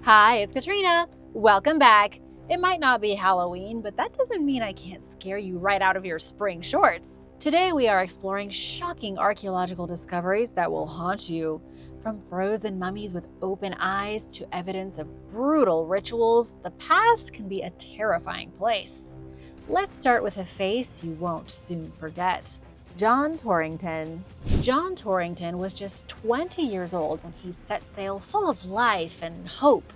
Hi, it's Katrina. Welcome back. It might not be Halloween, but that doesn't mean I can't scare you right out of your spring shorts. Today we are exploring shocking archaeological discoveries that will haunt you. From frozen mummies with open eyes to evidence of brutal rituals, the past can be a terrifying place. Let's start with a face you won't soon forget. John Torington. John Torington was just 20 years old when he set sail full of life and hope.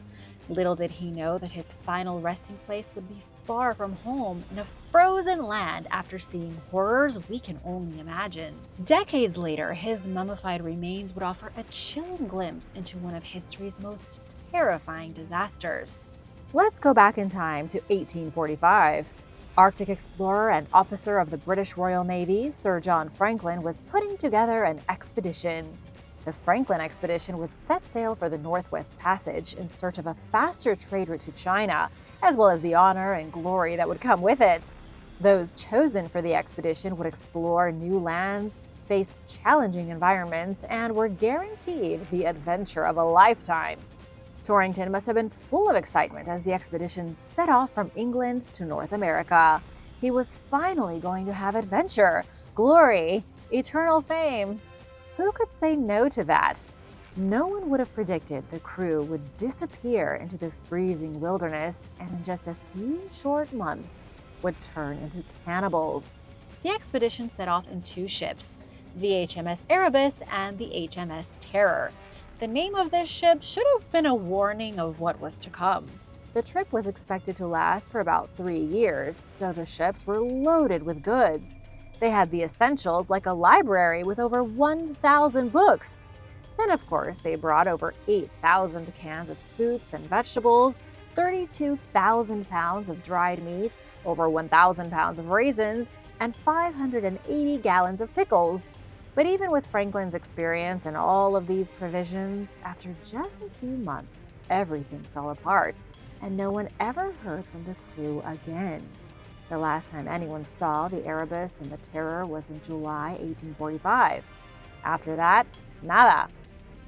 Little did he know that his final resting place would be far from home in a frozen land after seeing horrors we can only imagine. Decades later, his mummified remains would offer a chilling glimpse into one of history's most terrifying disasters. Let's go back in time to 1845. Arctic explorer and officer of the British Royal Navy, Sir John Franklin, was putting together an expedition. The Franklin expedition would set sail for the Northwest Passage in search of a faster trade route to China, as well as the honor and glory that would come with it. Those chosen for the expedition would explore new lands, face challenging environments, and were guaranteed the adventure of a lifetime. Torington must have been full of excitement as the expedition set off from England to North America. He was finally going to have adventure, glory, eternal fame. Who could say no to that? No one would have predicted the crew would disappear into the freezing wilderness and in just a few short months would turn into cannibals. The expedition set off in two ships, the HMS Erebus and the HMS Terror. The name of this ship should have been a warning of what was to come. The trip was expected to last for about 3 years, so the ships were loaded with goods. They had the essentials like a library with over 1,000 books. Then, of course, they brought over 8,000 cans of soups and vegetables, 32,000 pounds of dried meat, over 1,000 pounds of raisins, and 580 gallons of pickles. But even with Franklin's experience and all of these provisions, after just a few months, everything fell apart, and no one ever heard from the crew again. The last time anyone saw the Erebus and the Terror was in July 1845. After that, nada.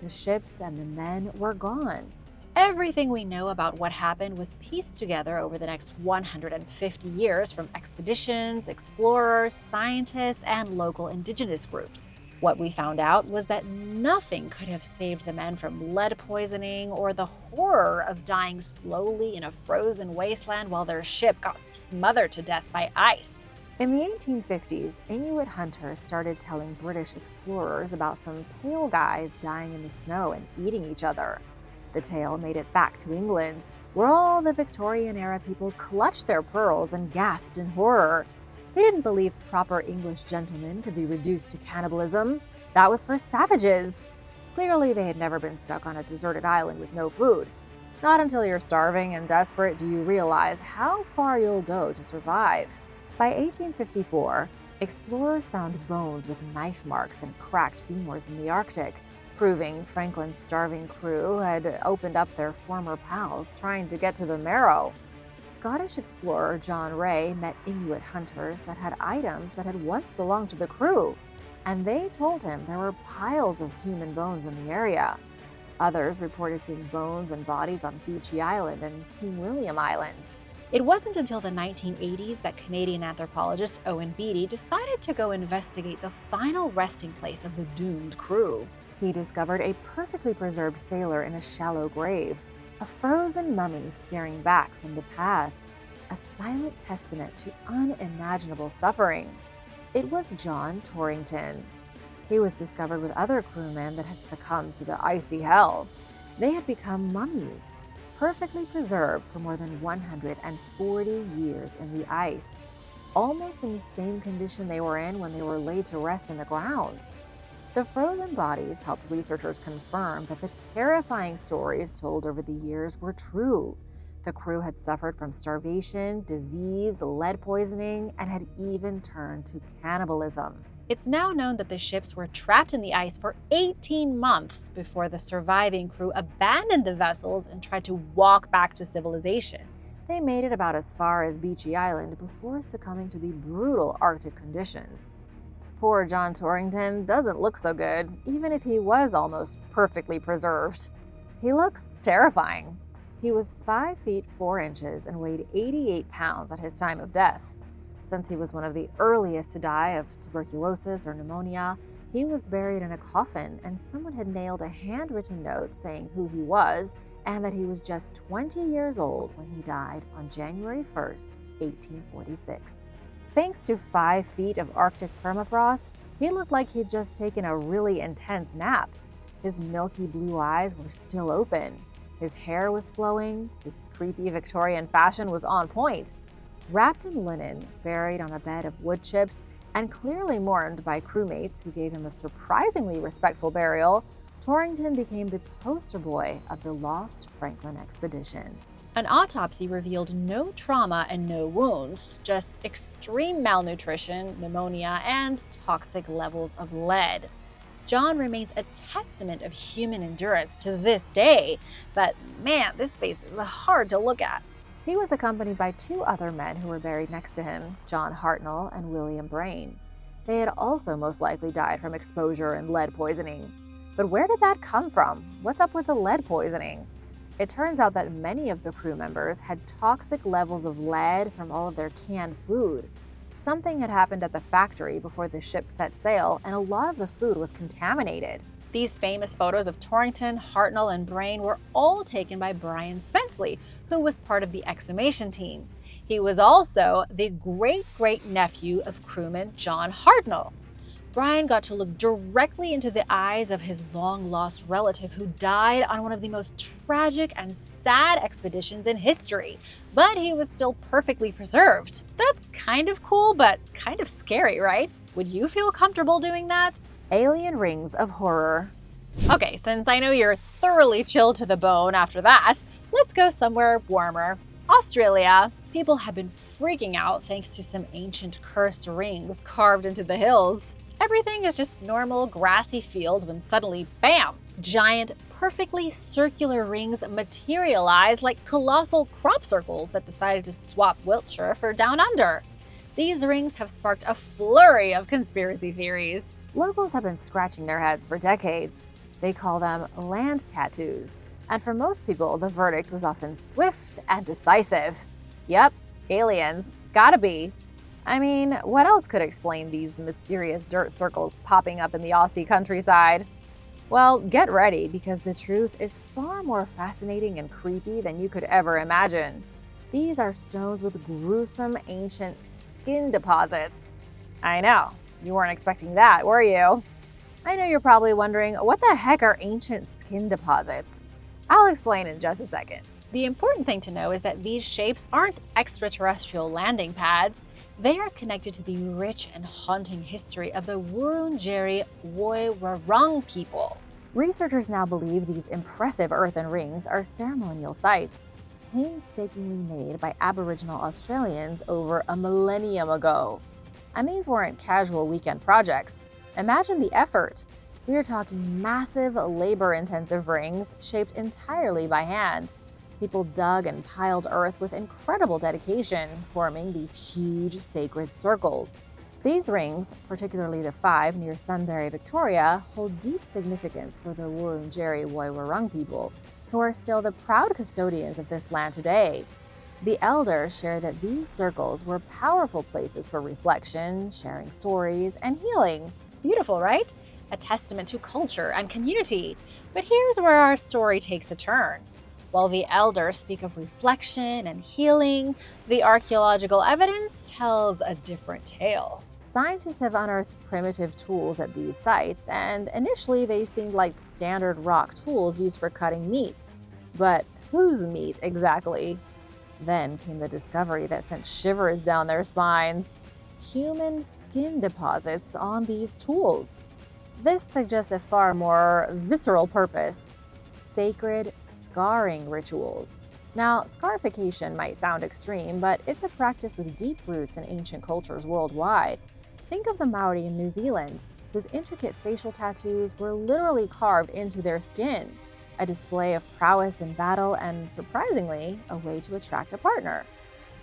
The ships and the men were gone. Everything we know about what happened was pieced together over the next 150 years from expeditions, explorers, scientists, and local indigenous groups. What we found out was that nothing could have saved the men from lead poisoning or the horror of dying slowly in a frozen wasteland while their ship got smothered to death by ice. In the 1850s, Inuit hunters started telling British explorers about some pale guys dying in the snow and eating each other. The tale made it back to England, where all the Victorian-era people clutched their pearls and gasped in horror. They didn't believe proper English gentlemen could be reduced to cannibalism. That was for savages. Clearly, they had never been stuck on a deserted island with no food. Not until you're starving and desperate do you realize how far you'll go to survive. By 1854, explorers found bones with knife marks and cracked femurs in the Arctic, proving Franklin's starving crew had opened up their former pals trying to get to the marrow. Scottish explorer John Rae met Inuit hunters that had items that had once belonged to the crew, and they told him there were piles of human bones in the area. Others reported seeing bones and bodies on Beechey Island and King William Island. It wasn't until the 1980s that Canadian anthropologist Owen Beattie decided to go investigate the final resting place of the doomed crew. He discovered a perfectly preserved sailor in a shallow grave, a frozen mummy staring back from the past, a silent testament to unimaginable suffering. It was John Torington. He was discovered with other crewmen that had succumbed to the icy hell. They had become mummies, perfectly preserved for more than 140 years in the ice, almost in the same condition they were in when they were laid to rest in the ground. The frozen bodies helped researchers confirm that the terrifying stories told over the years were true. The crew had suffered from starvation, disease, lead poisoning, and had even turned to cannibalism. It's now known that the ships were trapped in the ice for 18 months before the surviving crew abandoned the vessels and tried to walk back to civilization. They made it about as far as Beechey Island before succumbing to the brutal Arctic conditions. Poor John Torington doesn't look so good, even if he was almost perfectly preserved. He looks terrifying. He was 5 feet 4 inches and weighed 88 pounds at his time of death. Since he was one of the earliest to die of tuberculosis or pneumonia, he was buried in a coffin, and someone had nailed a handwritten note saying who he was and that he was just 20 years old when he died on January 1st, 1846. Thanks to 5 feet of Arctic permafrost, he looked like he'd just taken a really intense nap. His milky blue eyes were still open. His hair was flowing. His creepy Victorian fashion was on point. Wrapped in linen, buried on a bed of wood chips, and clearly mourned by crewmates who gave him a surprisingly respectful burial, Torington became the poster boy of the Lost Franklin expedition. An autopsy revealed no trauma and no wounds, just extreme malnutrition, pneumonia, and toxic levels of lead. John remains a testament of human endurance to this day, but man, this face is hard to look at. He was accompanied by 2 other men who were buried next to him, John Hartnell and William Brain. They had also most likely died from exposure and lead poisoning. But where did that come from? What's up with the lead poisoning? It turns out that many of the crew members had toxic levels of lead from all of their canned food. Something had happened at the factory before the ship set sail, and a lot of the food was contaminated. These famous photos of Torington, Hartnell, and Brain were all taken by Brian Spenceley, who was part of the exhumation team. He was also the great-great-nephew of crewman John Hartnell. Brian got to look directly into the eyes of his long-lost relative who died on one of the most tragic and sad expeditions in history, but he was still perfectly preserved. That's kind of cool, but kind of scary, right? Would you feel comfortable doing that? Alien rings of horror. Okay, since I know you're thoroughly chilled to the bone after that, let's go somewhere warmer. Australia. People have been freaking out thanks to some ancient cursed rings carved into the hills. Everything is just normal grassy fields when suddenly, bam! Giant, perfectly circular rings materialize like colossal crop circles that decided to swap Wiltshire for Down Under. These rings have sparked a flurry of conspiracy theories. Locals have been scratching their heads for decades. They call them land tattoos, and for most people, the verdict was often swift and decisive. Yep, aliens. Gotta be. I mean, what else could explain these mysterious dirt circles popping up in the Aussie countryside? Well, get ready, because the truth is far more fascinating and creepy than you could ever imagine. These are stones with gruesome ancient skin deposits. I know, you weren't expecting that, were you? I know you're probably wondering, what the heck are ancient skin deposits? I'll explain in just a second. The important thing to know is that these shapes aren't extraterrestrial landing pads. They are connected to the rich and haunting history of the Wurundjeri Woi-wurrung people. Researchers now believe these impressive earthen rings are ceremonial sites, painstakingly made by Aboriginal Australians over a millennium ago. And these weren't casual weekend projects. Imagine the effort. We are talking massive, labor-intensive rings shaped entirely by hand. People dug and piled earth with incredible dedication, forming these huge sacred circles. These rings, particularly the 5 near Sunbury, Victoria, hold deep significance for the Wurundjeri Woi-wurrung people, who are still the proud custodians of this land today. The elders share that these circles were powerful places for reflection, sharing stories, and healing. Beautiful, right? A testament to culture and community. But here's where our story takes a turn. While the elders speak of reflection and healing, the archaeological evidence tells a different tale. Scientists have unearthed primitive tools at these sites, and initially they seemed like standard rock tools used for cutting meat. But whose meat exactly? Then came the discovery that sent shivers down their spines: human skin deposits on these tools. This suggests a far more visceral purpose: sacred scarring rituals. Now, scarification might sound extreme, but it's a practice with deep roots in ancient cultures worldwide. Think of the Maori in New Zealand, whose intricate facial tattoos were literally carved into their skin, a display of prowess in battle and, surprisingly, a way to attract a partner.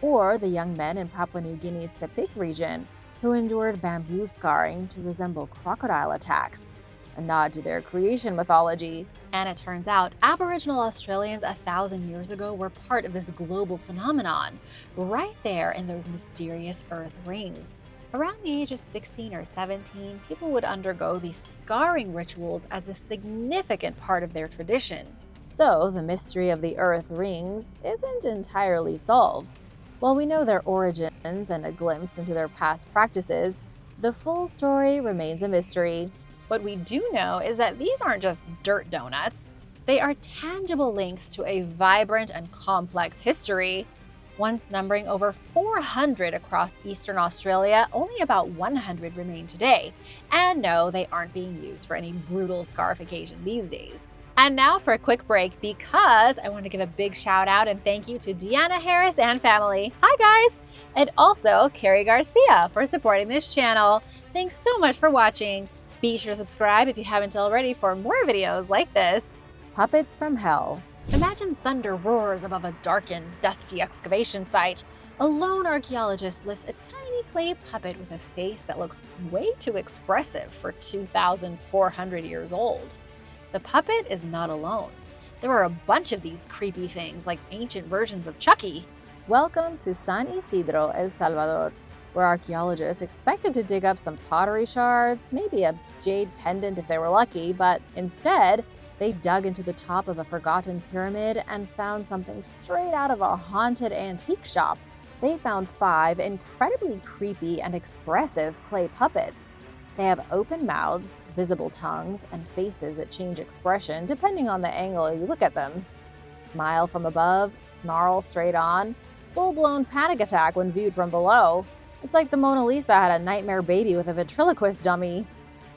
Or the young men in Papua New Guinea's Sepik region, who endured bamboo scarring to resemble crocodile attacks. a nod to their creation mythology. And it turns out Aboriginal Australians 1,000 years ago were part of this global phenomenon, right there in those mysterious earth rings. Around the age of 16 or 17, people would undergo these scarring rituals as a significant part of their tradition. So the mystery of the earth rings isn't entirely solved. While we know their origins and a glimpse into their past practices, the full story remains a mystery. What we do know is that these aren't just dirt donuts. They are tangible links to a vibrant and complex history. Once numbering over 400 across Eastern Australia, only about 100 remain today. And no, they aren't being used for any brutal scarification these days. And now for a quick break, because I want to give a big shout out and thank you to Deanna Harris and family. Hi guys! And also Carrie Garcia for supporting this channel. Thanks so much for watching. Be sure to subscribe if you haven't already for more videos like this. Puppets from Hell. Imagine thunder roars above a darkened, dusty excavation site. A lone archaeologist lifts a tiny clay puppet with a face that looks way too expressive for 2,400 years old. The puppet is not alone. There are a bunch of these creepy things, like ancient versions of Chucky. Welcome to San Isidro, El Salvador, where archaeologists expected to dig up some pottery shards, maybe a jade pendant if they were lucky, but instead, they dug into the top of a forgotten pyramid and found something straight out of a haunted antique shop. They found 5 incredibly creepy and expressive clay puppets. They have open mouths, visible tongues, and faces that change expression depending on the angle you look at them. Smile from above, snarl straight on, full-blown panic attack when viewed from below. It's like the Mona Lisa had a nightmare baby with a ventriloquist dummy.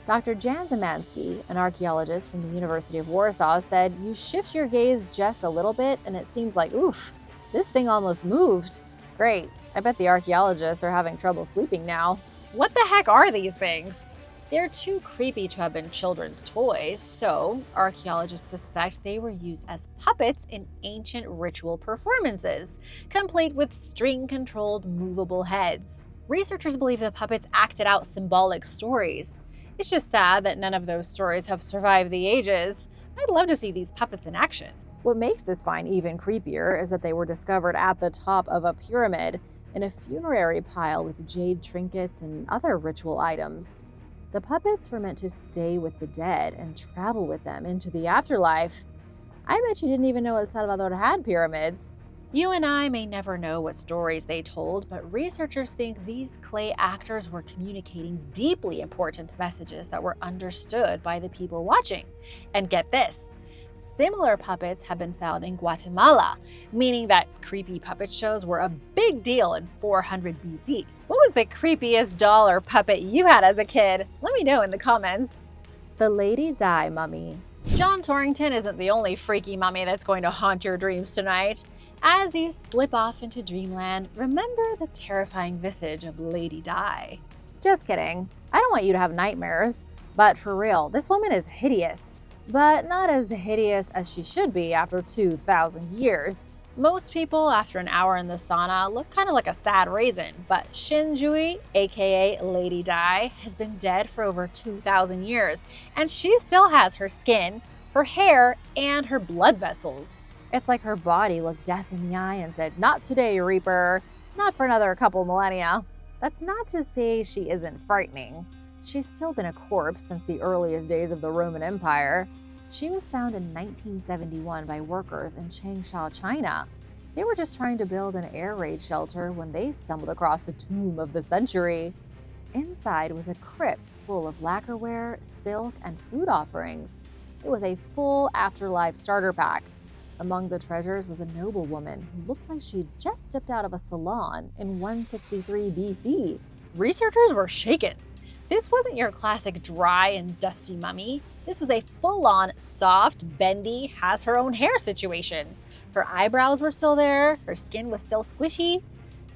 Dr. Jan Zemansky, an archaeologist from the University of Warsaw, said, "You shift your gaze just a little bit and it seems like, oof, this thing almost moved." Great, I bet the archaeologists are having trouble sleeping now. What the heck are these things? They're too creepy to have been children's toys, so archaeologists suspect they were used as puppets in ancient ritual performances, complete with string-controlled movable heads. Researchers believe the puppets acted out symbolic stories. It's just sad that none of those stories have survived the ages. I'd love to see these puppets in action. What makes this find even creepier is that they were discovered at the top of a pyramid in a funerary pile with jade trinkets and other ritual items. The puppets were meant to stay with the dead and travel with them into the afterlife. I bet you didn't even know El Salvador had pyramids. You and I may never know what stories they told, but researchers think these clay actors were communicating deeply important messages that were understood by the people watching. And get this, similar puppets have been found in Guatemala, meaning that creepy puppet shows were a big deal in 400 BC. What was the creepiest doll or puppet you had as a kid? Let me know in the comments. The Lady Di Mummy. John Torington isn't the only freaky mummy that's going to haunt your dreams tonight. As you slip off into dreamland, remember the terrifying visage of Lady Di. Just kidding. I don't want you to have nightmares. But for real, this woman is hideous. But not as hideous as she should be after 2,000 years. Most people, after an hour in the sauna, look kind of like a sad raisin, but Shinjui, aka Lady Di, has been dead for over 2,000 years, and she still has her skin, her hair, and her blood vessels. It's like her body looked death in the eye and said, "Not today, Reaper. Not for another couple millennia." That's not to say she isn't frightening. She's still been a corpse since the earliest days of the Roman Empire. She was found in 1971 by workers in Changsha, China. They were just trying to build an air raid shelter when they stumbled across the tomb of the century. Inside was a crypt full of lacquerware, silk, and food offerings. It was a full afterlife starter pack. Among the treasures was a noblewoman who looked like she'd just stepped out of a salon in 163 BC. Researchers were shaken. This wasn't your classic dry and dusty mummy. This was a full-on, soft, bendy, has-her-own-hair situation. Her eyebrows were still there, her skin was still squishy.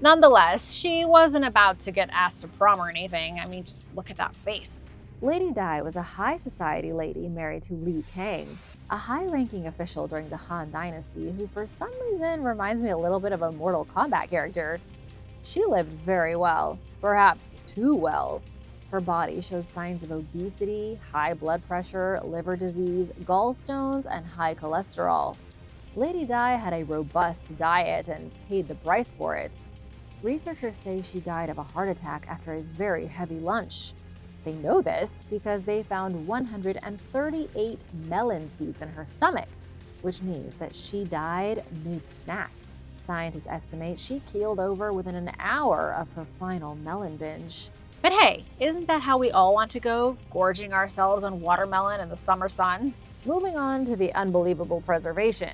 Nonetheless, she wasn't about to get asked to prom or anything. I mean, just look at that face. Lady Di was a high society lady married to Li Kang, a high-ranking official during the Han Dynasty who for some reason reminds me a little bit of a Mortal Kombat character. She lived very well, perhaps too well. Her body showed signs of obesity, high blood pressure, liver disease, gallstones, and high cholesterol. Lady Di had a robust diet and paid the price for it. Researchers say she died of a heart attack after a very heavy lunch. They know this because they found 138 melon seeds in her stomach, which means that she died mid-snack. Scientists estimate she keeled over within an hour of her final melon binge. But hey, isn't that how we all want to go, gorging ourselves on watermelon in the summer sun? Moving on to the unbelievable preservation.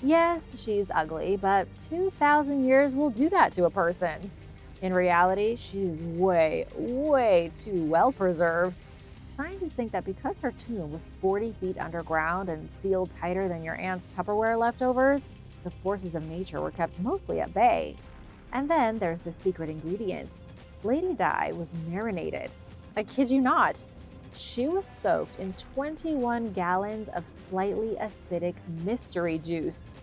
Yes, she's ugly, but 2,000 years will do that to a person. In reality, she's way, way too well preserved. Scientists think that because her tomb was 40 feet underground and sealed tighter than your aunt's Tupperware leftovers, the forces of nature were kept mostly at bay. And then there's the secret ingredient. Lady Di was marinated. I kid you not. She was soaked in 21 gallons of slightly acidic mystery juice.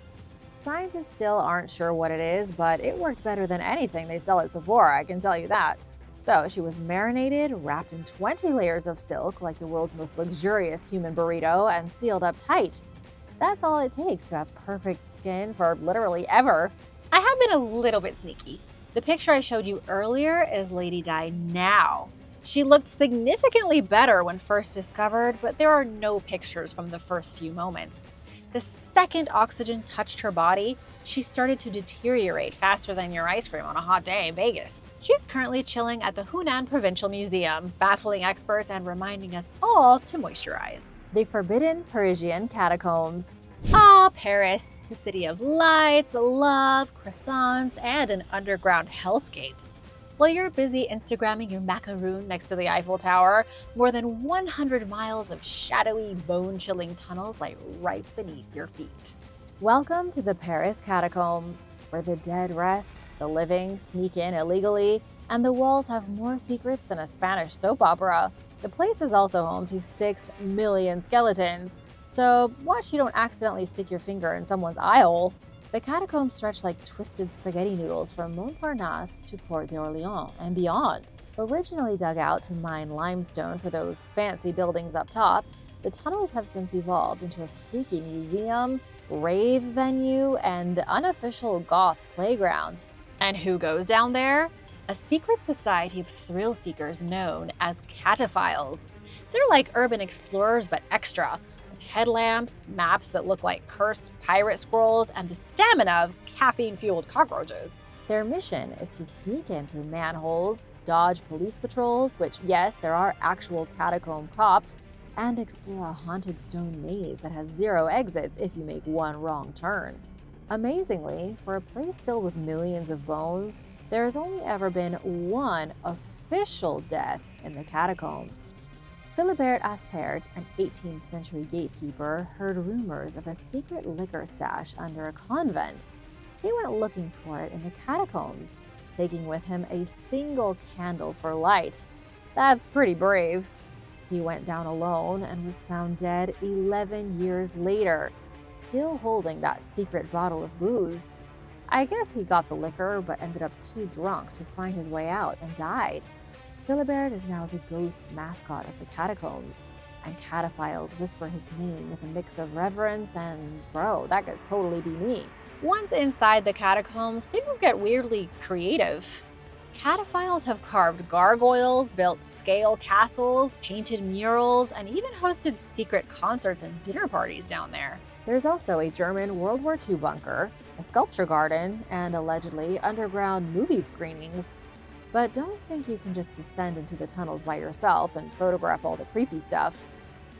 Scientists still aren't sure what it is, but it worked better than anything they sell at Sephora, I can tell you that. So she was marinated, wrapped in 20 layers of silk, like the world's most luxurious human burrito, and sealed up tight. That's all it takes to have perfect skin for literally ever. I have been a little bit sneaky. The picture I showed you earlier is Lady Di now. She looked significantly better when first discovered, but there are no pictures from the first few moments. The second oxygen touched her body, she started to deteriorate faster than your ice cream on a hot day in Vegas. She's currently chilling at the Hunan Provincial Museum, baffling experts and reminding us all to moisturize. The forbidden Parisian catacombs. Ah, Paris, the city of lights, love, croissants, and an underground hellscape. While you're busy Instagramming your macaroon next to the Eiffel Tower, more than 100 miles of shadowy, bone-chilling tunnels lie right beneath your feet. Welcome to the Paris Catacombs, where the dead rest, the living sneak in illegally, and the walls have more secrets than a Spanish soap opera. The place is also home to 6 million skeletons, so watch you don't accidentally stick your finger in someone's eye hole. The catacombs stretch like twisted spaghetti noodles from Montparnasse to Port d'Orléans and beyond. Originally dug out to mine limestone for those fancy buildings up top, the tunnels have since evolved into a freaky museum, rave venue, and unofficial goth playground. And who goes down there? A secret society of thrill seekers known as cataphiles. They're like urban explorers but extra, with headlamps, maps that look like cursed pirate scrolls, and the stamina of caffeine-fueled cockroaches. Their mission is to sneak in through manholes, dodge police patrols, which, yes, there are actual catacomb cops, and explore a haunted stone maze that has 0 exits if you make one wrong turn. Amazingly, for a place filled with millions of bones, there has only ever been one official death in the catacombs. Philibert Aspert, an 18th century gatekeeper, heard rumors of a secret liquor stash under a convent. He went looking for it in the catacombs, taking with him a single candle for light. That's pretty brave. He went down alone and was found dead 11 years later, still holding that secret bottle of booze. I guess he got the liquor, but ended up too drunk to find his way out and died. Philibert is now the ghost mascot of the catacombs, and cataphiles whisper his name with a mix of reverence and, bro, that could totally be me. Once inside the catacombs, things get weirdly creative. Cataphiles have carved gargoyles, built scale castles, painted murals, and even hosted secret concerts and dinner parties down there. There's also a German World War II bunker, a sculpture garden, and allegedly underground movie screenings. But don't think you can just descend into the tunnels by yourself and photograph all the creepy stuff.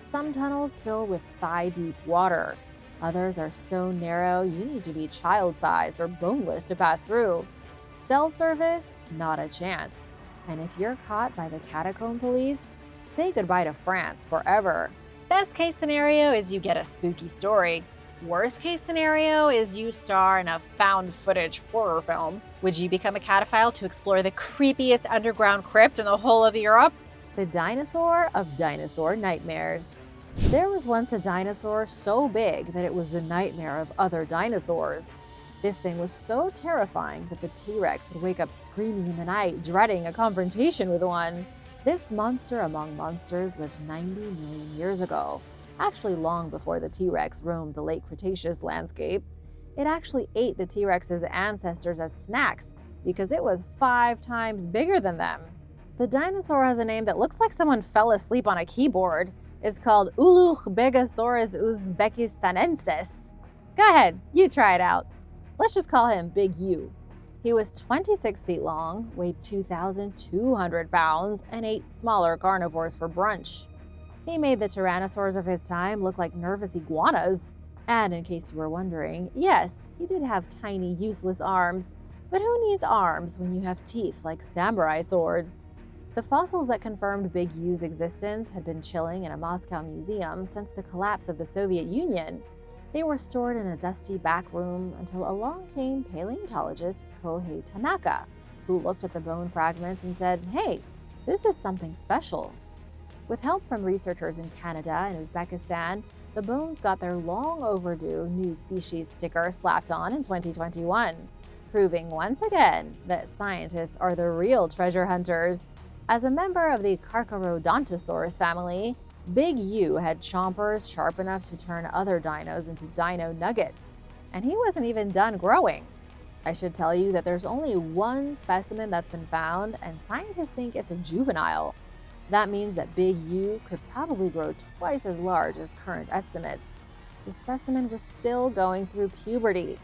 Some tunnels fill with thigh-deep water. Others are so narrow you need to be child-sized or boneless to pass through. Cell service? Not a chance. And if you're caught by the catacomb police, say goodbye to France forever. Best case scenario is you get a spooky story. Worst case scenario is you star in a found footage horror film. Would you become a cataphile to explore the creepiest underground crypt in the whole of Europe? The dinosaur of dinosaur nightmares. There was once a dinosaur so big that it was the nightmare of other dinosaurs. This thing was so terrifying that the T-Rex would wake up screaming in the night, dreading a confrontation with one. This monster among monsters lived 90 million years ago, actually long before the T-Rex roamed the late Cretaceous landscape. It actually ate the T-Rex's ancestors as snacks because it was 5 times bigger than them. The dinosaur has a name that looks like someone fell asleep on a keyboard. It's called Uluchbegosaurus uzbekistanensis. Go ahead, you try it out. Let's just call him Big U. He was 26 feet long, weighed 2,200 pounds, and ate smaller carnivores for brunch. He made the tyrannosaurs of his time look like nervous iguanas. And in case you were wondering, yes, he did have tiny, useless arms. But who needs arms when you have teeth like samurai swords? The fossils that confirmed Big U's existence had been chilling in a Moscow museum since the collapse of the Soviet Union. They were stored in a dusty back room until along came paleontologist Kohei Tanaka, who looked at the bone fragments and said, "Hey, this is something special." With help from researchers in Canada and Uzbekistan, the bones got their long overdue new species sticker slapped on in 2021, proving once again that scientists are the real treasure hunters. As a member of the Carcharodontosaurus family, Big U had chompers sharp enough to turn other dinos into dino nuggets, and he wasn't even done growing. I should tell you that there's only one specimen that's been found, and scientists think it's a juvenile. That means that Big U could probably grow twice as large as current estimates. The specimen was still going through puberty.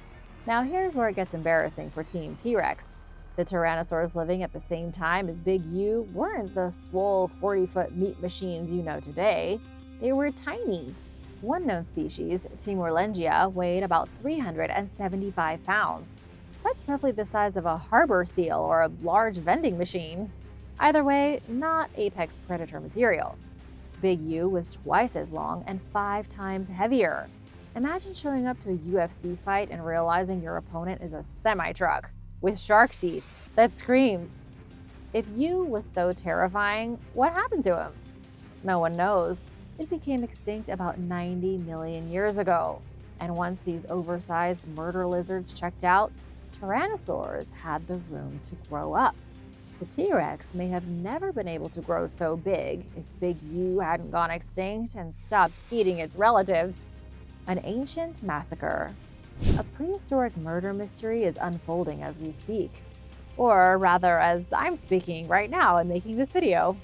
Now here's where it gets embarrassing for Team T-Rex. The tyrannosaurs living at the same time as Big U weren't the swole 40-foot meat machines you know today. They were tiny. One known species, Timurlengia, weighed about 375 pounds. That's roughly the size of a harbor seal or a large vending machine. Either way, not apex predator material. Big U was twice as long and 5 times heavier. Imagine showing up to a UFC fight and realizing your opponent is a semi-truck with shark teeth that screams. If U was so terrifying, what happened to him? No one knows. It became extinct about 90 million years ago. And once these oversized murder lizards checked out, tyrannosaurs had the room to grow up. The T-Rex may have never been able to grow so big if Big U hadn't gone extinct and stopped eating its relatives. An ancient massacre. A prehistoric murder mystery is unfolding as we speak. Or rather, as I'm speaking right now and making this video.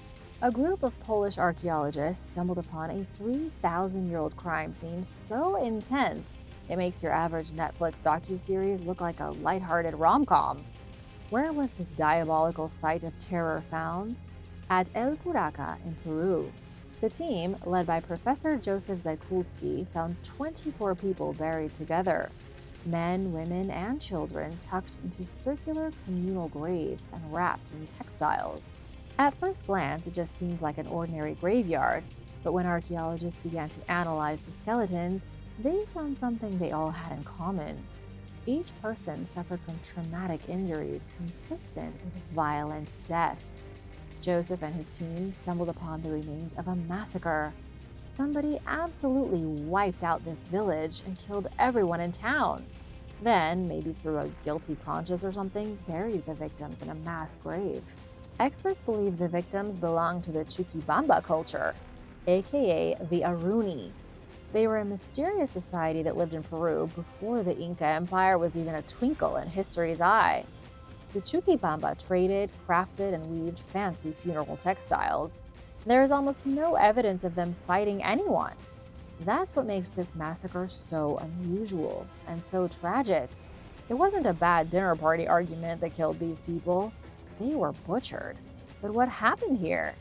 A group of Polish archaeologists stumbled upon a 3,000-year-old crime scene so intense it makes your average Netflix docuseries look like a lighthearted rom-com. Where was this diabolical site of terror found? At El Curaca in Peru. The team, led by Professor Joseph Zajkulski, found 24 people buried together. Men, women, and children tucked into circular communal graves and wrapped in textiles. At first glance, it just seems like an ordinary graveyard, but when archaeologists began to analyze the skeletons, they found something they all had in common. Each person suffered from traumatic injuries consistent with violent death. Joseph and his team stumbled upon the remains of a massacre. Somebody absolutely wiped out this village and killed everyone in town. Then, maybe through a guilty conscience or something, buried the victims in a mass grave. Experts believe the victims belonged to the Chuquibamba culture, aka the Aruni. They were a mysterious society that lived in Peru before the Inca Empire was even a twinkle in history's eye. The Chuquibamba traded, crafted, and weaved fancy funeral textiles. There is almost no evidence of them fighting anyone. That's what makes this massacre so unusual and so tragic. It wasn't a bad dinner party argument that killed these people. They were butchered. But what happened here?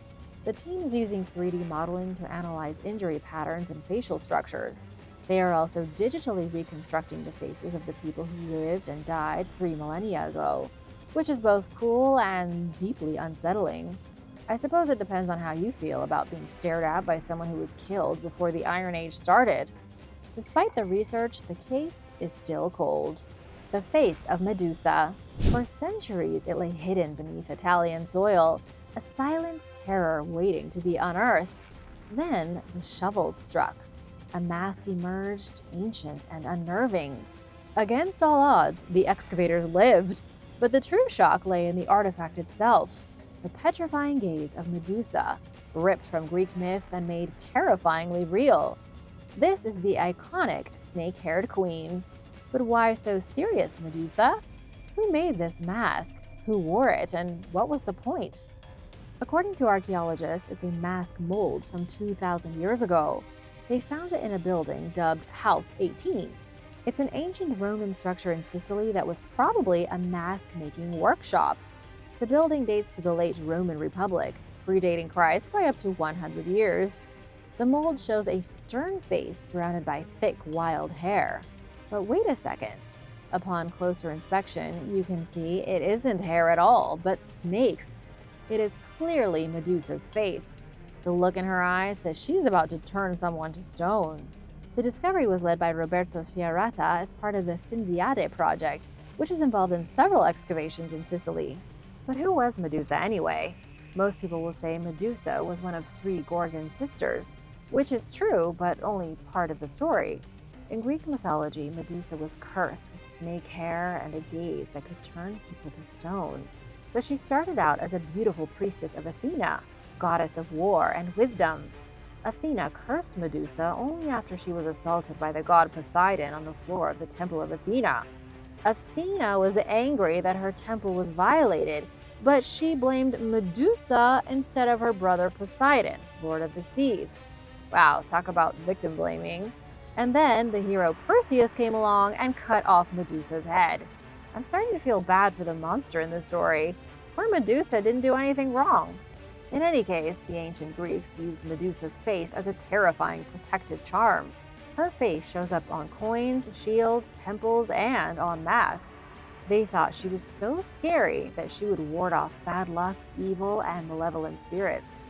The team is using 3D modeling to analyze injury patterns and facial structures. They are also digitally reconstructing the faces of the people who lived and died 3 millennia ago, which is both cool and deeply unsettling. I suppose it depends on how you feel about being stared at by someone who was killed before the Iron Age started. Despite the research, the case is still cold. The face of Medusa. For centuries, it lay hidden beneath Italian soil, a silent terror waiting to be unearthed. Then the shovels struck. A mask emerged, ancient and unnerving. Against all odds, the excavators lived, but the true shock lay in the artifact itself. The petrifying gaze of Medusa, ripped from Greek myth and made terrifyingly real. This is the iconic snake-haired queen. But why so serious, Medusa? Who made this mask? Who wore it? And what was the point? According to archaeologists, it's a mask mold from 2,000 years ago. They found it in a building dubbed House 18. It's an ancient Roman structure in Sicily that was probably a mask-making workshop. The building dates to the late Roman Republic, predating Christ by up to 100 years. The mold shows a stern face surrounded by thick, wild hair. But wait a second. Upon closer inspection, you can see it isn't hair at all, but snakes. It is clearly Medusa's face. The look in her eyes says she's about to turn someone to stone. The discovery was led by Roberto Sciarrata as part of the Finziade project, which is involved in several excavations in Sicily. But who was Medusa anyway? Most people will say Medusa was one of 3 Gorgon sisters, which is true, but only part of the story. In Greek mythology, Medusa was cursed with snake hair and a gaze that could turn people to stone. But she started out as a beautiful priestess of Athena, goddess of war and wisdom. Athena cursed Medusa only after she was assaulted by the god Poseidon on the floor of the temple of Athena. Athena was angry that her temple was violated, but she blamed Medusa instead of her brother Poseidon, lord of the seas. Wow, talk about victim blaming. And then the hero Perseus came along and cut off Medusa's head. I'm starting to feel bad for the monster in this story. Poor Medusa didn't do anything wrong. In any case, the ancient Greeks used Medusa's face as a terrifying protective charm. Her face shows up on coins, shields, temples, and on masks. They thought she was so scary that she would ward off bad luck, evil, and malevolent spirits.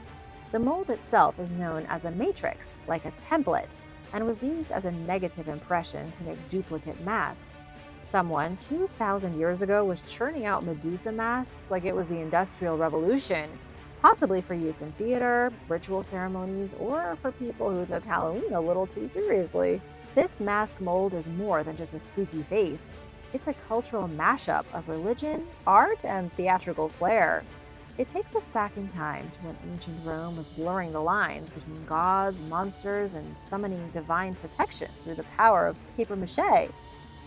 The mold itself is known as a matrix, like a template, and was used as a negative impression to make duplicate masks. Someone 2,000 years ago was churning out Medusa masks like it was the Industrial Revolution, possibly for use in theater, ritual ceremonies, or for people who took Halloween a little too seriously. This mask mold is more than just a spooky face. It's a cultural mashup of religion, art, and theatrical flair. It takes us back in time to when ancient Rome was blurring the lines between gods, monsters, and summoning divine protection through the power of papier-mâché.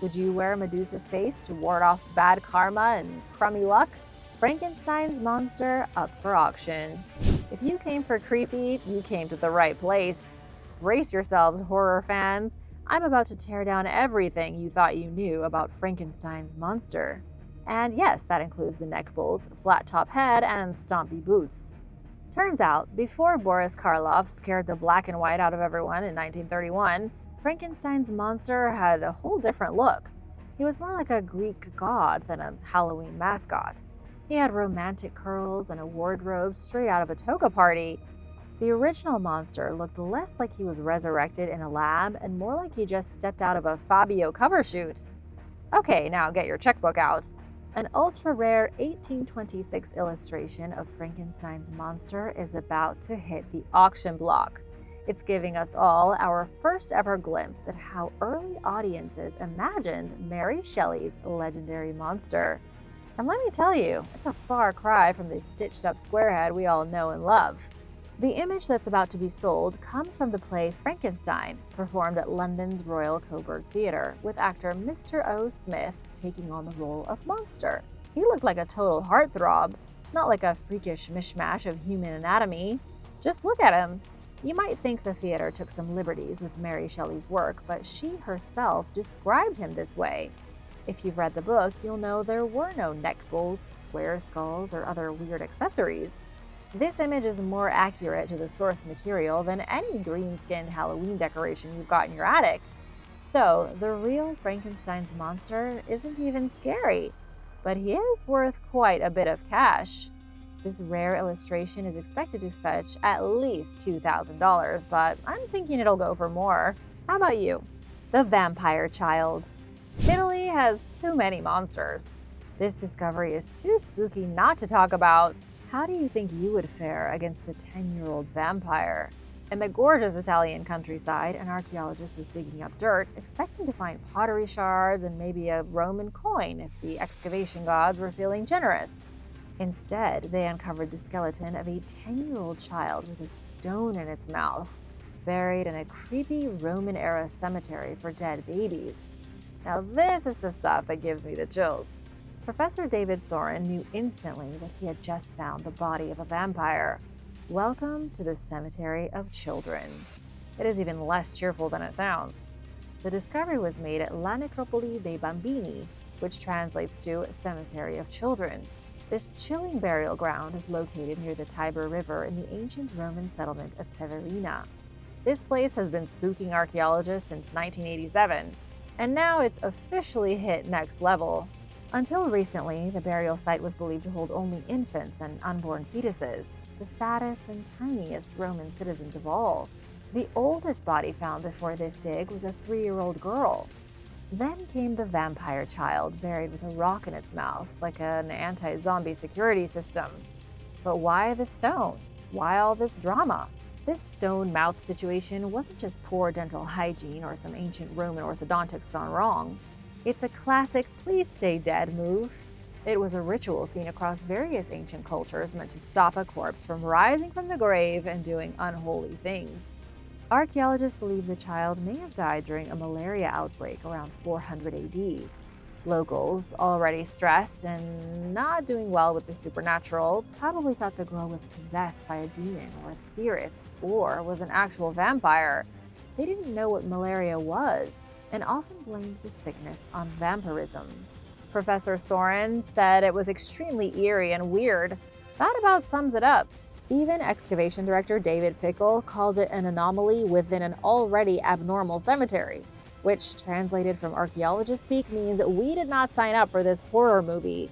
Would you wear Medusa's face to ward off bad karma and crummy luck? Frankenstein's monster up for auction. If you came for creepy, you came to the right place. Brace yourselves, horror fans. I'm about to tear down everything you thought you knew about Frankenstein's monster. And yes, that includes the neck bolts, flat top head, and stompy boots. Turns out, before Boris Karloff scared the black and white out of everyone in 1931, Frankenstein's monster had a whole different look. He was more like a Greek god than a Halloween mascot. He had romantic curls and a wardrobe straight out of a toga party. The original monster looked less like he was resurrected in a lab and more like he just stepped out of a Fabio cover shoot. Okay, now get your checkbook out. An ultra-rare 1826 illustration of Frankenstein's monster is about to hit the auction block. It's giving us all our first ever glimpse at how early audiences imagined Mary Shelley's legendary monster. And let me tell you, it's a far cry from the stitched-up squarehead we all know and love. The image that's about to be sold comes from the play Frankenstein, performed at London's Royal Coburg Theatre, with actor Mr. O. Smith taking on the role of monster. He looked like a total heartthrob, not like a freakish mishmash of human anatomy. Just look at him. You might think the theater took some liberties with Mary Shelley's work, but she herself described him this way. If you've read the book, you'll know there were no neck bolts, square skulls, or other weird accessories. This image is more accurate to the source material than any green-skinned Halloween decoration you've got in your attic. So, the real Frankenstein's monster isn't even scary, but he is worth quite a bit of cash. This rare illustration is expected to fetch at least $2,000, but I'm thinking it'll go for more. How about you? The Vampire Child. Italy has too many monsters. This discovery is too spooky not to talk about. How do you think you would fare against a 10-year-old vampire? In the gorgeous Italian countryside, an archaeologist was digging up dirt, expecting to find pottery shards and maybe a Roman coin if the excavation gods were feeling generous. Instead, they uncovered the skeleton of a 10-year-old child with a stone in its mouth, buried in a creepy Roman-era cemetery for dead babies. Now this is the stuff that gives me the chills. Professor David Soren knew instantly that he had just found the body of a vampire. Welcome to the Cemetery of Children. It is even less cheerful than it sounds. The discovery was made at La Necropoli dei Bambini, which translates to Cemetery of Children. This chilling burial ground is located near the Tiber River in the ancient Roman settlement of Teverina. This place has been spooking archaeologists since 1987, and now it's officially hit next level. Until recently, the burial site was believed to hold only infants and unborn fetuses, the saddest and tiniest Roman citizens of all. The oldest body found before this dig was a 3-year-old girl. Then came the vampire child, buried with a rock in its mouth, like an anti-zombie security system. But why the stone? Why all this drama? This stone mouth situation wasn't just poor dental hygiene or some ancient Roman orthodontics gone wrong. It's a classic please stay dead move. It was a ritual seen across various ancient cultures meant to stop a corpse from rising from the grave and doing unholy things. Archaeologists believe the child may have died during a malaria outbreak around 400 AD. Locals, already stressed and not doing well with the supernatural, probably thought the girl was possessed by a demon or a spirit, or was an actual vampire. They didn't know what malaria was, and often blamed the sickness on vampirism. Professor Soren said it was extremely eerie and weird. That about sums it up. Even excavation director David Pickle called it an anomaly within an already abnormal cemetery, which translated from archaeologist speak means we did not sign up for this horror movie.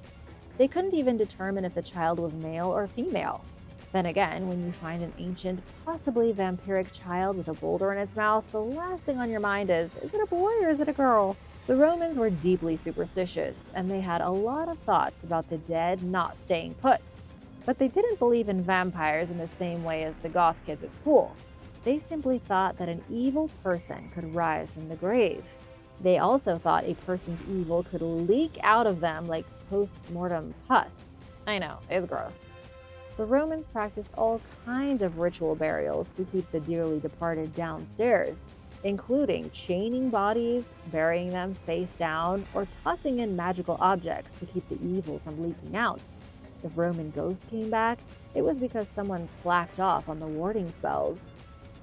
They couldn't even determine if the child was male or female. Then again, when you find an ancient, possibly vampiric child with a boulder in its mouth, the last thing on your mind is it a boy or is it a girl? The Romans were deeply superstitious, and they had a lot of thoughts about the dead not staying put. But they didn't believe in vampires in the same way as the goth kids at school. They simply thought that an evil person could rise from the grave. They also thought a person's evil could leak out of them like post-mortem pus. I know, it's gross. The Romans practiced all kinds of ritual burials to keep the dearly departed downstairs, including chaining bodies, burying them face down, or tossing in magical objects to keep the evil from leaking out. If Roman ghosts came back, it was because someone slacked off on the warding spells.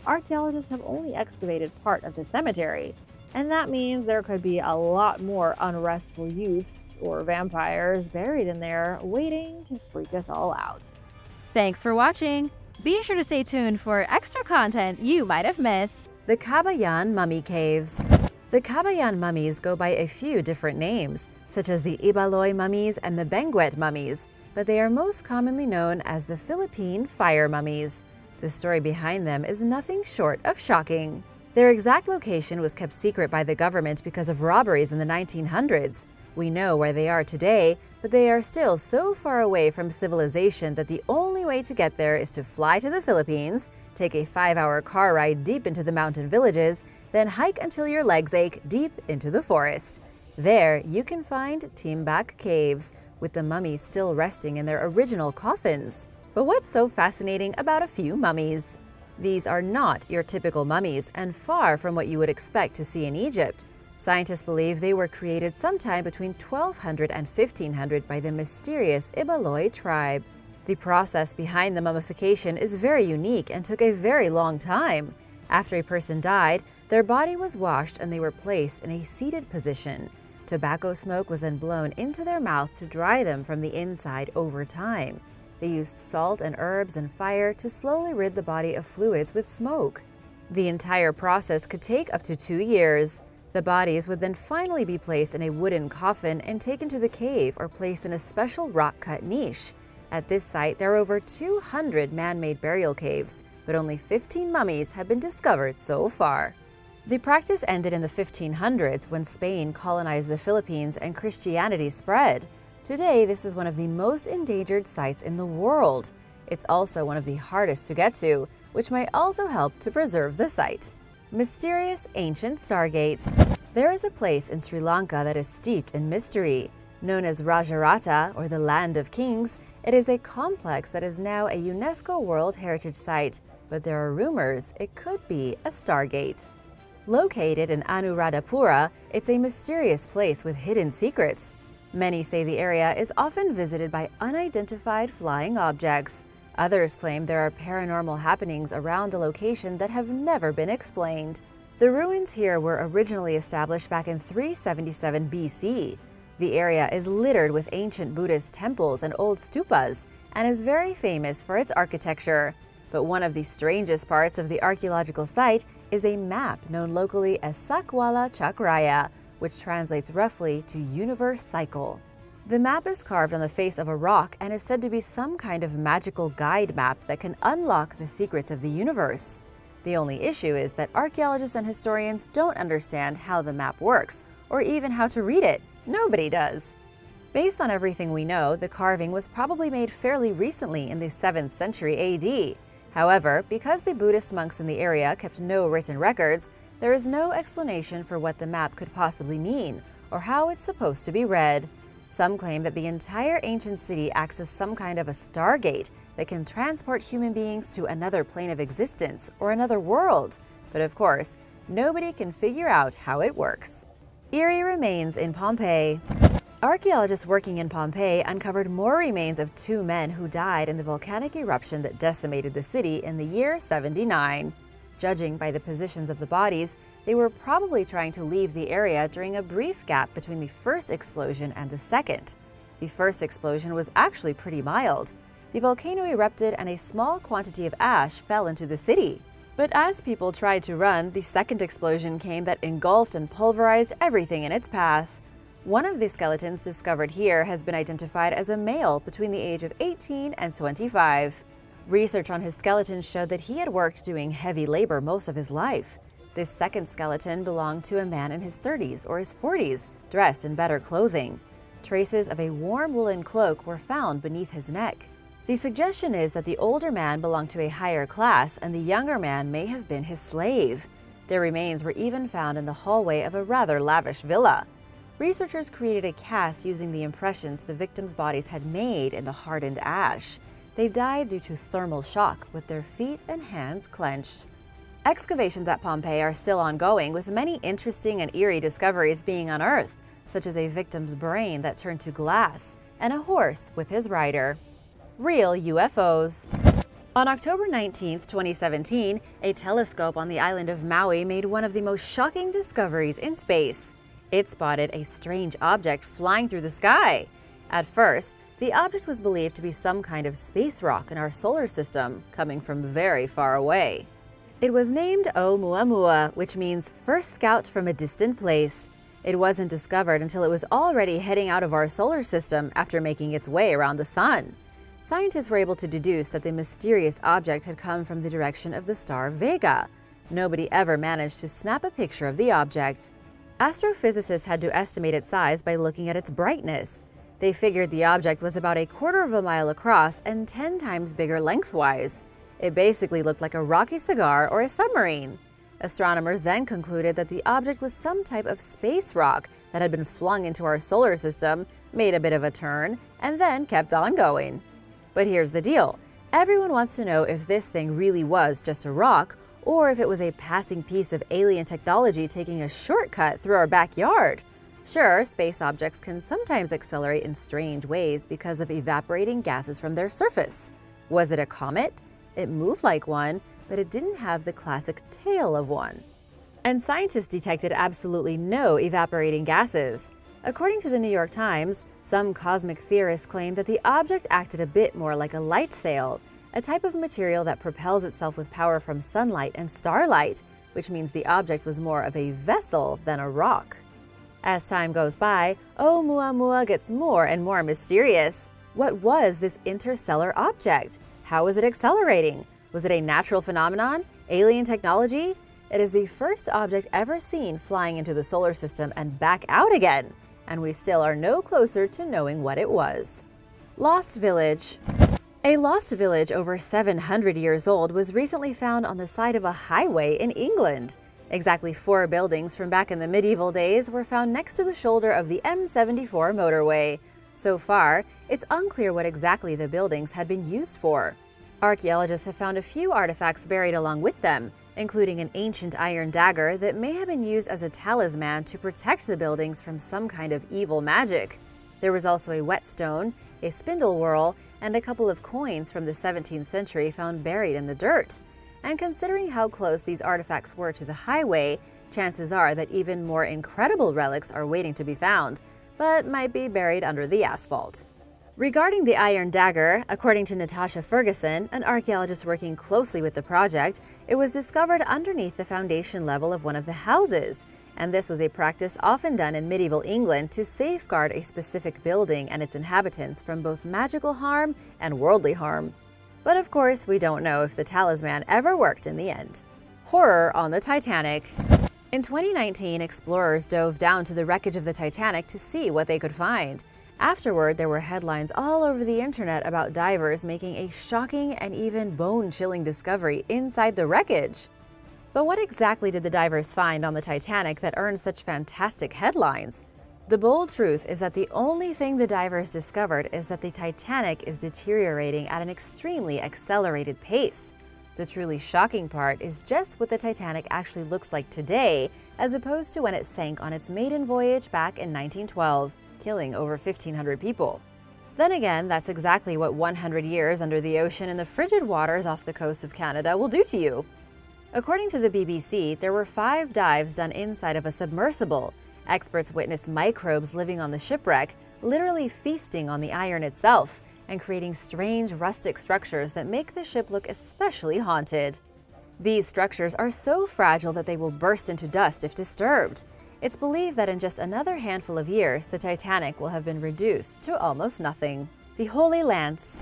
Archaeologists have only excavated part of the cemetery, and that means there could be a lot more unrestful youths or vampires buried in there waiting to freak us all out. Thanks for watching! Be sure to stay tuned for extra content you might have missed. The Cababayan Mummy Caves. The Cababayan mummies go by a few different names, such as the Ibaloy mummies and the Benguet mummies, but they are most commonly known as the Philippine fire mummies. The story behind them is nothing short of shocking. Their exact location was kept secret by the government because of robberies in the 1900s. We know where they are today, but they are still so far away from civilization that the only way to get there is to fly to the Philippines, take a 5-hour car ride deep into the mountain villages, then hike until your legs ache deep into the forest. There, you can find Timbak Caves, with the mummies still resting in their original coffins. But what's so fascinating about a few mummies? These are not your typical mummies and far from what you would expect to see in Egypt. Scientists believe they were created sometime between 1200 and 1500 by the mysterious Ibaloy tribe. The process behind the mummification is very unique and took a very long time. After a person died, their body was washed and they were placed in a seated position. Tobacco smoke was then blown into their mouth to dry them from the inside over time. They used salt and herbs and fire to slowly rid the body of fluids with smoke. The entire process could take up to 2 years. The bodies would then finally be placed in a wooden coffin and taken to the cave or placed in a special rock-cut niche. At this site, there are over 200 man-made burial caves, but only 15 mummies have been discovered so far. The practice ended in the 1500s when Spain colonized the Philippines and Christianity spread. Today, this is one of the most endangered sites in the world. It's also one of the hardest to get to, which might also help to preserve the site. Mysterious ancient Stargate. There is a place in Sri Lanka that is steeped in mystery. Known as Rajarata, or the Land of Kings, It is a complex that is now a UNESCO World Heritage Site, but there are rumors it could be a Stargate. Located in Anuradhapura, it's a mysterious place with hidden secrets. Many say the area is often visited by unidentified flying objects. Others claim there are paranormal happenings around the location that have never been explained. The ruins here were originally established back in 377 BC. The area is littered with ancient Buddhist temples and old stupas, and is very famous for its architecture. But one of the strangest parts of the archaeological site is a map known locally as Sakwala Chakraya, which translates roughly to universe cycle. The map is carved on the face of a rock and is said to be some kind of magical guide map that can unlock the secrets of the universe. The only issue is that archaeologists and historians don't understand how the map works, or even how to read it. Nobody does. Based on everything we know, the carving was probably made fairly recently in the 7th century AD. However, because the Buddhist monks in the area kept no written records, there is no explanation for what the map could possibly mean, or how it's supposed to be read. Some claim that the entire ancient city acts as some kind of a Stargate that can transport human beings to another plane of existence or another world. But of course, nobody can figure out how it works. Eerie remains in Pompei. Archaeologists working in Pompei uncovered more remains of 2 men who died in the volcanic eruption that decimated the city in the year 79. Judging by the positions of the bodies, they were probably trying to leave the area during a brief gap between the first explosion and the second. The first explosion was actually pretty mild. The volcano erupted and a small quantity of ash fell into the city. But as people tried to run, the second explosion came that engulfed and pulverized everything in its path. One of the skeletons discovered here has been identified as a male between the age of 18 and 25. Research on his skeleton showed that he had worked doing heavy labor most of his life. This second skeleton belonged to a man in his 30s or his 40s, dressed in better clothing. Traces of a warm woolen cloak were found beneath his neck. The suggestion is that the older man belonged to a higher class and the younger man may have been his slave. Their remains were even found in the hallway of a rather lavish villa. Researchers created a cast using the impressions the victims' bodies had made in the hardened ash. They died due to thermal shock, with their feet and hands clenched. Excavations at Pompei are still ongoing, with many interesting and eerie discoveries being unearthed, such as a victim's brain that turned to glass and a horse with his rider. Real UFOs. On October 19, 2017, a telescope on the island of Maui made one of the most shocking discoveries in space. It spotted a strange object flying through the sky. At first, the object was believed to be some kind of space rock in our solar system, coming from very far away. It was named Oumuamua, which means first scout from a distant place. It wasn't discovered until it was already heading out of our solar system after making its way around the sun. Scientists were able to deduce that the mysterious object had come from the direction of the star Vega. Nobody ever managed to snap a picture of the object. Astrophysicists had to estimate its size by looking at its brightness. They figured the object was about 1/4 mile across and 10 times bigger lengthwise. It basically looked like a rocky cigar or a submarine. Astronomers then concluded that the object was some type of space rock that had been flung into our solar system, made a bit of a turn, and then kept on going. But here's the deal. Everyone wants to know if this thing really was just a rock, or if it was a passing piece of alien technology taking a shortcut through our backyard. Sure, space objects can sometimes accelerate in strange ways because of evaporating gases from their surface. Was it a comet? It moved like one, but it didn't have the classic tail of one. And scientists detected absolutely no evaporating gases. According to the New York Times, some cosmic theorists claim that the object acted a bit more like a light sail, a type of material that propels itself with power from sunlight and starlight, which means the object was more of a vessel than a rock. As time goes by, Oumuamua gets more and more mysterious. What was this interstellar object? How was it accelerating? Was it a natural phenomenon? Alien technology? It is the first object ever seen flying into the solar system and back out again, and we still are no closer to knowing what it was. Lost Village. A lost village over 700 years old was recently found on the side of a highway in England. Exactly 4 buildings from back in the medieval days were found next to the shoulder of the M74 motorway. So far, it's unclear what exactly the buildings had been used for. Archaeologists have found a few artifacts buried along with them, including an ancient iron dagger that may have been used as a talisman to protect the buildings from some kind of evil magic. There was also a whetstone, a spindle whorl, and a couple of coins from the 17th century found buried in the dirt. And considering how close these artifacts were to the highway, chances are that even more incredible relics are waiting to be found, but might be buried under the asphalt. Regarding the iron dagger, according to Natasha Ferguson, an archaeologist working closely with the project, it was discovered underneath the foundation level of one of the houses, and this was a practice often done in medieval England to safeguard a specific building and its inhabitants from both magical harm and worldly harm. But of course, we don't know if the talisman ever worked in the end. Horror on the Titanic. In 2019, explorers dove down to the wreckage of the Titanic to see what they could find. Afterward, there were headlines all over the internet about divers making a shocking and even bone-chilling discovery inside the wreckage. But what exactly did the divers find on the Titanic that earned such fantastic headlines? The bold truth is that the only thing the divers discovered is that the Titanic is deteriorating at an extremely accelerated pace. The truly shocking part is just what the Titanic actually looks like today, as opposed to when it sank on its maiden voyage back in 1912. Killing over 1,500 people. Then again, that's exactly what 100 years under the ocean in the frigid waters off the coast of Canada will do to you. According to the BBC, there were 5 dives done inside of a submersible. Experts witnessed microbes living on the shipwreck, literally feasting on the iron itself, and creating strange rustic structures that make the ship look especially haunted. These structures are so fragile that they will burst into dust if disturbed. It's believed that in just another handful of years, the Titanic will have been reduced to almost nothing. The Holy Lance.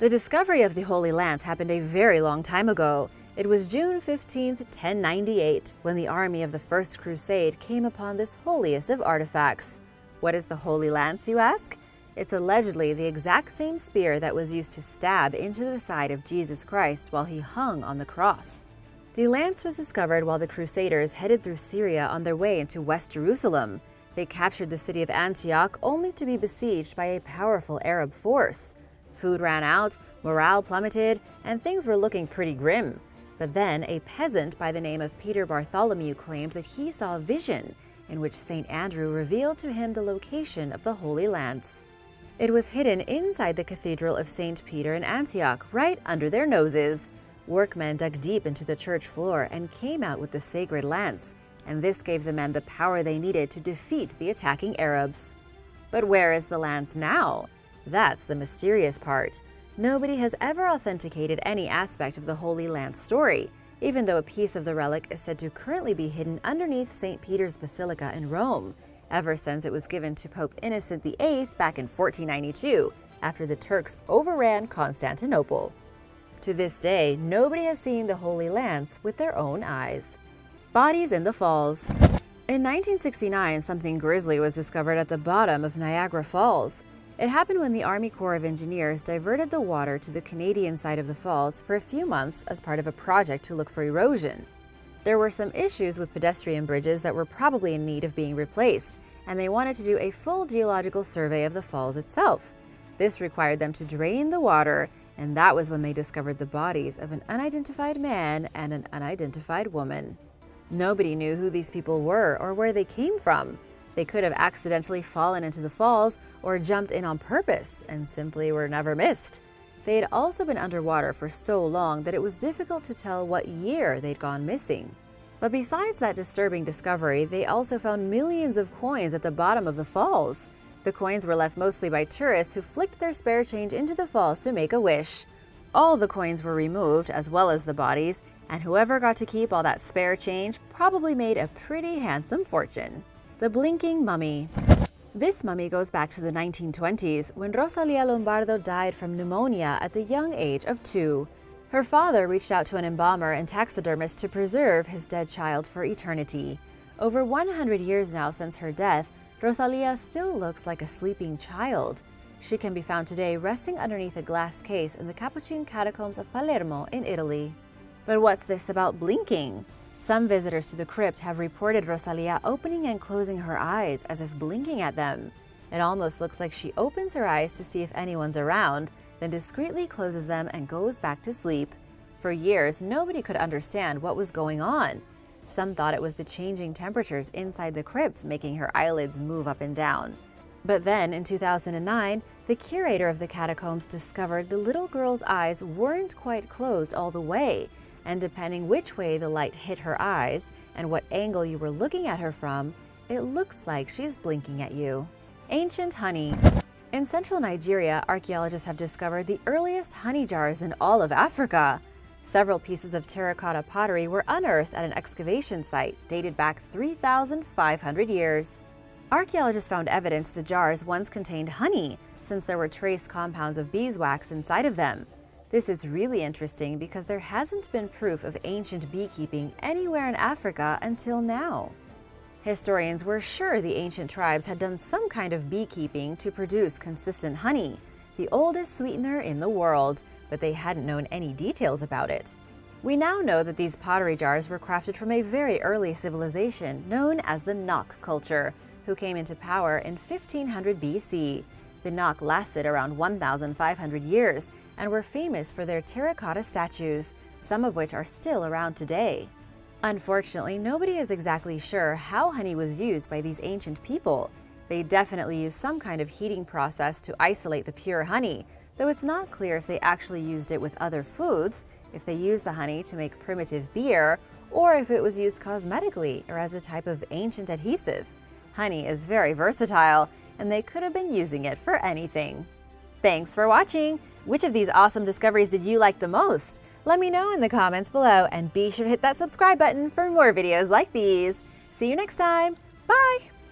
The discovery of the Holy Lance happened a very long time ago. It was June 15, 1098, when the army of the First Crusade came upon this holiest of artifacts. What is the Holy Lance, you ask? It's allegedly the exact same spear that was used to stab into the side of Jesus Christ while he hung on the cross. The lance was discovered while the Crusaders headed through Syria on their way into West Jerusalem. They captured the city of Antioch only to be besieged by a powerful Arab force. Food ran out, morale plummeted, and things were looking pretty grim. But then a peasant by the name of Peter Bartholomew claimed that he saw a vision in which St. Andrew revealed to him the location of the Holy Lance. It was hidden inside the Cathedral of St. Peter in Antioch, right under their noses. Workmen dug deep into the church floor and came out with the sacred lance, and this gave the men the power they needed to defeat the attacking Arabs. But where is the lance now? That's the mysterious part. Nobody has ever authenticated any aspect of the Holy Lance story, even though a piece of the relic is said to currently be hidden underneath St. Peter's Basilica in Rome, ever since it was given to Pope Innocent VIII back in 1492, after the Turks overran Constantinople. To this day, nobody has seen the Holy Lance with their own eyes. Bodies in the Falls. In 1969, something grisly was discovered at the bottom of Niagara Falls. It happened when the Army Corps of Engineers diverted the water to the Canadian side of the falls for a few months as part of a project to look for erosion. There were some issues with pedestrian bridges that were probably in need of being replaced, and they wanted to do a full geological survey of the falls itself. This required them to drain the water, and that was when they discovered the bodies of an unidentified man and an unidentified woman. Nobody knew who these people were or where they came from. They could have accidentally fallen into the falls or jumped in on purpose and simply were never missed. They had also been underwater for so long that it was difficult to tell what year they'd gone missing. But besides that disturbing discovery, they also found millions of coins at the bottom of the falls. The coins were left mostly by tourists who flicked their spare change into the falls to make a wish. All the coins were removed, as well as the bodies, and whoever got to keep all that spare change probably made a pretty handsome fortune. The Blinking Mummy. This mummy goes back to the 1920s, when Rosalia Lombardo died from pneumonia at the young age of 2. Her father reached out to an embalmer and taxidermist to preserve his dead child for eternity. Over 100 years now since her death, Rosalia still looks like a sleeping child. She can be found today resting underneath a glass case in the Capuchin Catacombs of Palermo in Italy. But what's this about blinking? Some visitors to the crypt have reported Rosalia opening and closing her eyes as if blinking at them. It almost looks like she opens her eyes to see if anyone's around, then discreetly closes them and goes back to sleep. For years, nobody could understand what was going on. Some thought it was the changing temperatures inside the crypt making her eyelids move up and down. But then, in 2009, the curator of the catacombs discovered the little girl's eyes weren't quite closed all the way, and depending which way the light hit her eyes and what angle you were looking at her from, it looks like she's blinking at you. Ancient honey. In central Nigeria, archaeologists have discovered the earliest honey jars in all of Africa. Several pieces of terracotta pottery were unearthed at an excavation site dated back 3,500 years. Archaeologists found evidence the jars once contained honey, since there were trace compounds of beeswax inside of them. This is really interesting because there hasn't been proof of ancient beekeeping anywhere in Africa until now. Historians were sure the ancient tribes had done some kind of beekeeping to produce consistent honey, the oldest sweetener in the world, but they hadn't known any details about it. We now know that these pottery jars were crafted from a very early civilization known as the Nok culture, who came into power in 1500 BC. The Nok lasted around 1,500 years and were famous for their terracotta statues, some of which are still around today. Unfortunately, nobody is exactly sure how honey was used by these ancient people. They definitely used some kind of heating process to isolate the pure honey, though it's not clear if they actually used it with other foods, if they used the honey to make primitive beer, or if it was used cosmetically or as a type of ancient adhesive. Honey is very versatile, and they could have been using it for anything. Thanks for watching! Which of these awesome discoveries did you like the most? Let me know in the comments below, and be sure to hit that subscribe button for more videos like these. See you next time. Bye!